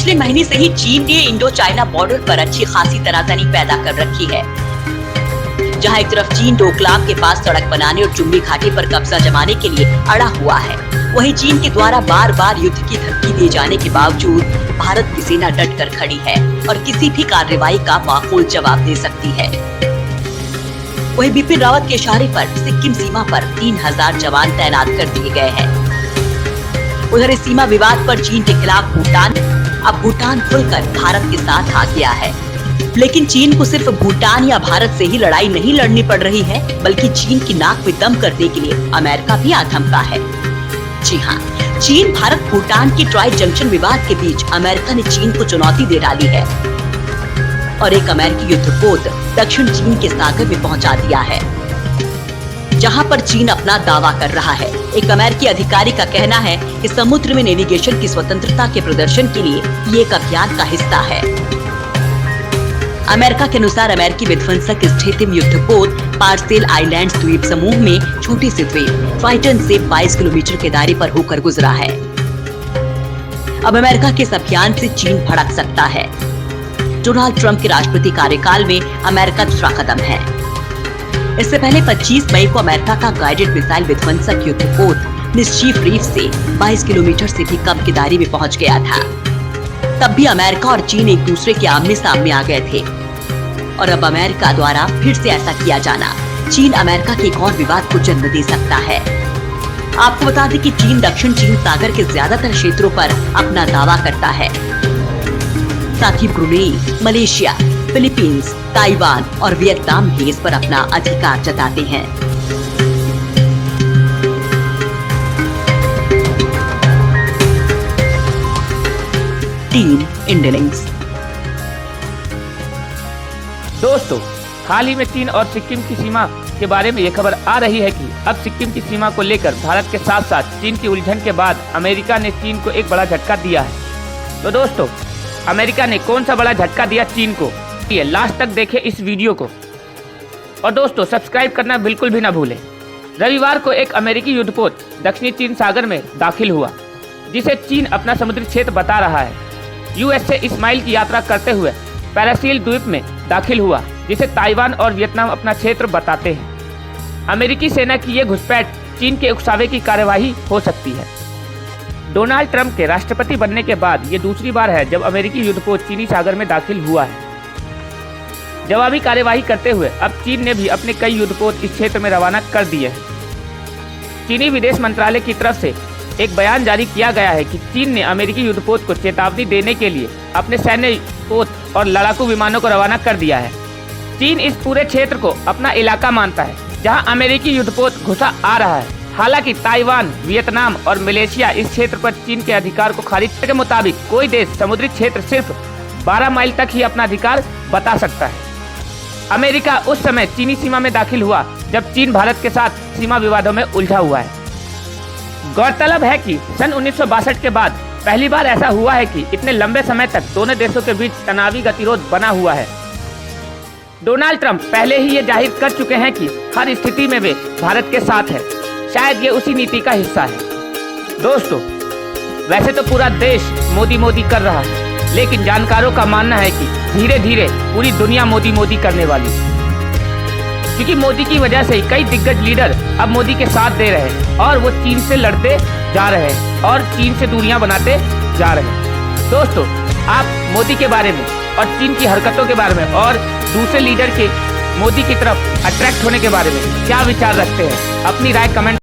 पिछले महीने से ही चीन ने इंडो चाइना बॉर्डर पर अच्छी खासी तनातनी पैदा कर रखी है। जहां एक तरफ चीन डोकलाम के पास सड़क बनाने और जुम्बी घाटी पर कब्जा जमाने के लिए अड़ा हुआ है, वहीं चीन के द्वारा बार बार युद्ध की धमकी दिए जाने के बावजूद भारत की सेना डट कर खड़ी है और किसी भी कार्रवाई का माकूल जवाब दे सकती है। वहीं बिपिन रावत के इशारे पर सिक्किम सीमा पर 3000 जवान तैनात कर दिए गए हैं। उधर इस सीमा विवाद पर चीन के खिलाफ भूटान खुलकर भारत के साथ आ गया है। लेकिन चीन को सिर्फ भूटान या भारत से ही लड़ाई नहीं लड़नी पड़ रही है, बल्कि चीन की नाक में दम करने के लिए अमेरिका भी आ धमका है। जी हाँ, चीन भारत भूटान की ट्राई जंक्शन विवाद के बीच अमेरिका ने चीन को चुनौती दे डाली है और एक अमेरिकी युद्धपोत दक्षिण चीन के सागर में पहुंचा दिया है, जहां पर चीन अपना दावा कर रहा है। एक अमेरिकी अधिकारी का कहना है कि समुद्र में नेविगेशन की स्वतंत्रता के प्रदर्शन के लिए ये एक अभियान का हिस्सा है। अमेरिका के अनुसार अमेरिकी विध्वंसक स्थितिम युद्धपोत पार्सेल आइलैंड्स द्वीप समूह में छोटे से द्वीप फाइटन से 22 किलोमीटर के दायरे पर होकर गुजरा है। अब अमेरिका के इस अभियान से चीन भड़क सकता है। डोनाल्ड ट्रंप के राष्ट्रपति कार्यकाल में अमेरिका दूसरा कदम है। इससे पहले 25 मई को अमेरिका का गाइडेड मिसाइल विध्वंसक युद्धपोत मिस्चीफ रीफ से 22 किलोमीटर से भी कम की दायरे में पहुंच गया था। तब भी अमेरिका और चीन एक दूसरे के आमने सामने आ गए थे और अब अमेरिका द्वारा फिर से ऐसा किया जाना चीन अमेरिका के एक और विवाद को जन्म दे सकता है। आपको बता दें कि चीन दक्षिण चीन सागर के ज्यादातर क्षेत्रों पर अपना दावा करता है। साथ ही ब्रुनेई, मलेशिया, फिलीपींस, ताइवान और वियतनाम भी इस पर अपना अधिकार जताते हैं। टीम इंडियलिंक्स। दोस्तों, हाल ही में चीन और सिक्किम की सीमा के बारे में ये खबर आ रही है कि अब सिक्किम की सीमा को लेकर भारत के साथ साथ चीन की उलझन के बाद अमेरिका ने चीन को एक बड़ा झटका दिया है। तो दोस्तों, अमेरिका ने कौन सा बड़ा झटका दिया चीन को, ये लास्ट तक देखें इस वीडियो को। और दोस्तों, सब्सक्राइब करना बिल्कुल भी ना भूलें। रविवार को एक अमेरिकी युद्धपोत दक्षिणी चीन सागर में दाखिल हुआ, जिसे चीन अपना समुद्री क्षेत्र बता रहा है। यूएस से इस्माइल की यात्रा करते हुए पैरासील द्वीप में दाखिल हुआ, जिसे ताइवान और वियतनाम अपना क्षेत्र बताते हैं। अमेरिकी सेना की ये घुसपैठ चीन के उकसावे की कार्यवाही हो सकती है। डोनाल्ड ट्रंप के राष्ट्रपति बनने के बाद ये दूसरी बार है जब अमेरिकी युद्धपोत चीनी सागर में दाखिल हुआ है। जवाबी कार्यवाही करते हुए अब चीन ने भी अपने कई युद्धपोत इस क्षेत्र में रवाना कर दिए हैं। चीनी विदेश मंत्रालय की तरफ से एक बयान जारी किया गया है कि चीन ने अमेरिकी युद्धपोत को चेतावनी देने के लिए अपने सैन्य पोत और लड़ाकू विमानों को रवाना कर दिया है। चीन इस पूरे क्षेत्र को अपना इलाका मानता है जहां अमेरिकी युद्धपोत घुसा आ रहा है। हालांकि ताइवान, वियतनाम और मलेशिया इस क्षेत्र पर चीन के अधिकार को खारिज करने के मुताबिक कोई देश समुद्री क्षेत्र सिर्फ 12 माइल तक ही अपना अधिकार बता सकता है। अमेरिका उस समय चीनी सीमा में दाखिल हुआ जब चीन भारत के साथ सीमा विवादों में उलझा हुआ है। गौरतलब है कि सन 1962 के बाद पहली बार ऐसा हुआ है कि इतने लंबे समय तक दोनों देशों के बीच तनावी गतिरोध बना हुआ है। डोनाल्ड ट्रंप पहले ही ये जाहिर कर चुके हैं कि हर स्थिति में वे भारत के साथ है। शायद ये उसी नीति का हिस्सा है। दोस्तों, वैसे तो पूरा देश मोदी मोदी कर रहा है, लेकिन जानकारों का मानना है कि धीरे धीरे पूरी दुनिया मोदी मोदी करने वाली है, क्योंकि मोदी की वजह से कई दिग्गज लीडर अब मोदी के साथ दे रहे हैं और वो चीन से लड़ते जा रहे हैं और चीन से दूरियां बनाते जा रहे हैं। दोस्तों, आप मोदी के बारे में और चीन की हरकतों के बारे में और दूसरे लीडर के मोदी की तरफ अट्रैक्ट होने के बारे में क्या विचार रखते हैं? अपनी राय कमेंट